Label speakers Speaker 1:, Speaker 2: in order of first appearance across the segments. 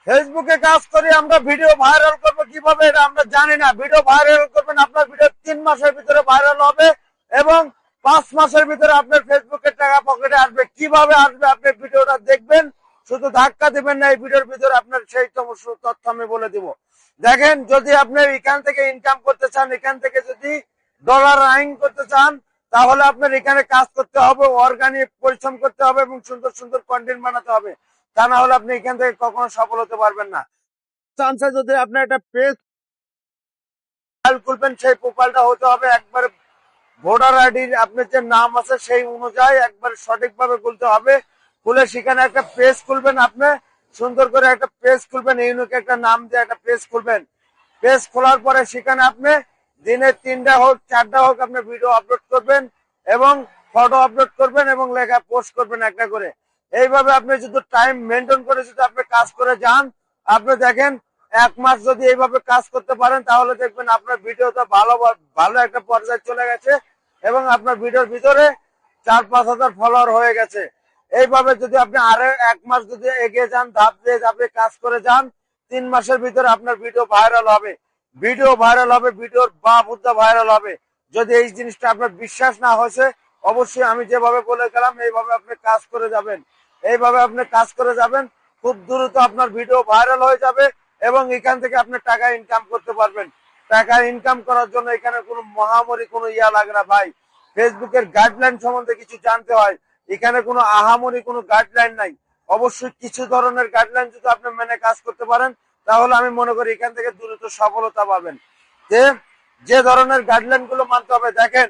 Speaker 1: ফেসবুকে কাজ করি আমরা, ভিডিও ভাইরাল করবো কিভাবে এটা আমরা জানি না। ভিডিও ভাইরাল করবেন, আপনার ভিডিও 3 মাসের ভিতরে ভাইরাল হবে এবং 5 মাসের ভিতরে আপনার ফেসবুকের টাকা পকেটে আসবে। কিভাবে আসবে আপনি ভিডিওটা দেখবেন, শুধু ধাক্কা দিবেন না। এই ভিডিওর ভিতরে আপনার সেই সমস্ত তথ্য আমি বলে দিব। দেখেন, যদি আপনি এখান থেকে ইনকাম করতে চান, এখান থেকে যদি ডলার আর্নিং করতে চান, তাহলে আপনার এখানে কাজ করতে হবে, অর্গানিক পরিশ্রম করতে হবে এবং সুন্দর সুন্দর কন্টেন্ট বানাতে হবে। তা না হলে আপনি এখান থেকে কখনো সফল হতে পারবেন না। চান্সে যদি আপনি একটা পেজ খুলবেন, সেই প্রোফাইলটা হতে হবে একবার ভোটার আইডির আপনার যে নাম আছে সেই অনুযায়ী একবার সঠিকভাবে খুলতে হবে। খুলে সেখানে একটা পেজ খুলবেন, আপনি সুন্দর করে একটা পেজ খুলবেন, ইউনিক একটা নাম দিয়ে একটা পেজ খুলবেন। পেজ খোলার পরে সেখানে আপনি দিনে 3টা হোক 4টা হোক আপনি ভিডিও আপলোড করবেন এবং ফটো আপলোড করবেন এবং লেখা পোস্ট করবেন একটা করে। এইভাবে আপনি যদি টাইম মেনটেন করে যদি আপনি কাজ করে যান, আপনি দেখেন 1 মাস যদি এইভাবে কাজ করতে পারেন, তাহলে দেখবেন আপনার ভিডিওটা ভালো ভালো একটা পর্যায়ে চলে গেছে এবং আপনার ভিডিওর ভিতরে 4-5 হাজার ফলোয়ার হয়ে গেছে। এইভাবে যদি আপনি আরো 1 মাস যদি এগিয়ে যান, ধাপ দিয়ে ধাপে কাজ করে যান, 3 মাসের ভিতরে আপনার ভিডিও ভাইরাল হবে। ভিডিও ভাইরাল হবে, ভিডিওর বুদ্ধা ভাইরাল হবে। যদি এই জিনিসটা আপনার বিশ্বাস না হয়েছে, অবশ্যই আমি যেভাবে বলে গেলাম এইভাবে আপনি কাজ করে যাবেন। এইভাবে আপনি কাজ করে যাবেন, খুব দ্রুত আপনার ভিডিও ভাইরাল হয়ে যাবে এবং এখান থেকে আপনি টাকা ইনকাম করতে পারবেন। টাকা ইনকাম করার জন্য এখানে কোনো মহামারী কোনো লাগে না ভাই। ফেসবুকের গাইডলাইন সম্বন্ধে কিছু জানতে হয়, এখানে কোনো আহামরি কোনো গাইডলাইন নাই। অবশ্যই কিছু ধরনের গাইডলাইন যদি আপনি মেনে কাজ করতে পারেন, তাহলে আমি মনে করি এখান থেকে দ্রুত সফলতা পাবেন। যে ধরনের গাইডলাইন গুলো মানতে হবে, দেখেন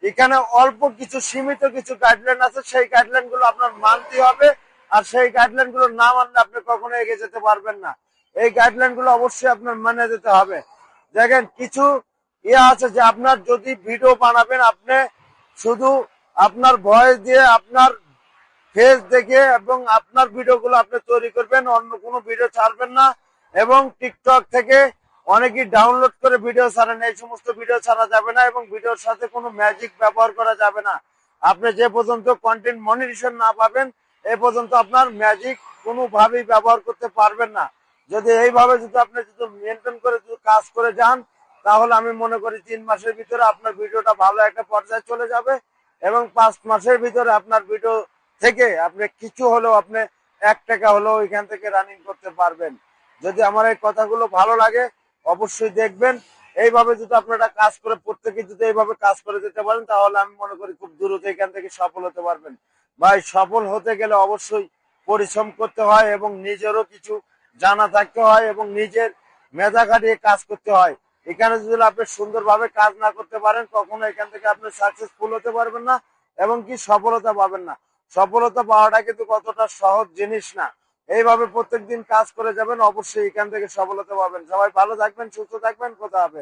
Speaker 1: এখানে অল্প কিছু সীমিত কিছু গাইডলাইন আছে, সেই গাইডলাইন গুলো আপনার মানতে হবে। আর সেই গাইডলাইন গুলো না মানলে আপনি কখনো এগিয়ে যেতে পারবেন না। এই গাইডলাইন গুলো অবশ্যই আপনার মেনে যেতে হবে। দেখেন, কিছু আছে যে আপনার যদি ভিডিও বানাবেন, আপনি শুধু আপনার ভয়েস দিয়ে আপনার ফেস দেখে এবং আপনার ভিডিওগুলো আপনি তৈরি করবেন, অন্য কোনো ভিডিও ছাড়বেন না। এবং টিকটক থেকে অনেকেই ডাউনলোড করে ভিডিও ছাড়েন, এই সমস্ত ভিডিও ছাড়া যাবে না এবং ভিডিওর সাথে কোনো ম্যাজিক ব্যবহার করা যাবে না। আপনি যে পর্যন্ত কন্টেন্ট মনিটাইজেশন না পাবেন, এ পর্যন্ত আপনার ম্যাজিক কোনোভাবেই ব্যবহার করতে পারবেন না। যদি এইভাবে যদি আপনি যদি মেনটেন করে যদি কাজ করে যান, তাহলে আমি মনে করি 3 মাসের ভিতরে আপনার ভিডিওটা ভালো একটা পর্যায়ে চলে যাবে এবং 5 মাসের ভিতরে আপনার ভিডিও থেকে আপনি কিছু হলেও আপনি 1 টাকা হলেও এখান থেকে রানিং করতে পারবেন। যদি আমার এই কথাগুলো ভালো লাগে, অবশ্যই দেখবেন। এইভাবে যদি আপনারা কাজ করে প্রত্যেকে যদি এইভাবে কাজ করে যেতে পারেন, তাহলে আমি মনে করি খুব দ্রুত এখান থেকে সফল হতে পারবেন। ভাই, সফল হতে গেলে অবশ্যই পরিশ্রম করতে হয় এবং নিজেরও কিছু জানা থাকতে হয় এবং নিজের মেধা খাটিয়ে কাজ করতে হয়। এখানে যদি আপনি সুন্দরভাবে কাজ না করতে পারেন, কখনো এখান থেকে আপনি সাকসেসফুল হতে পারবেন না এবং কি সফলতা পাবেন না। সফলতা পাওয়াটা কিন্তু কতটা সহজ জিনিস না। এইভাবে প্রত্যেকদিন কাজ করে যাবেন, অবশ্যই এখান থেকে সফলতা পাবেন। সবাই ভালো থাকবেন, সুস্থ থাকবেন, কথা হবে।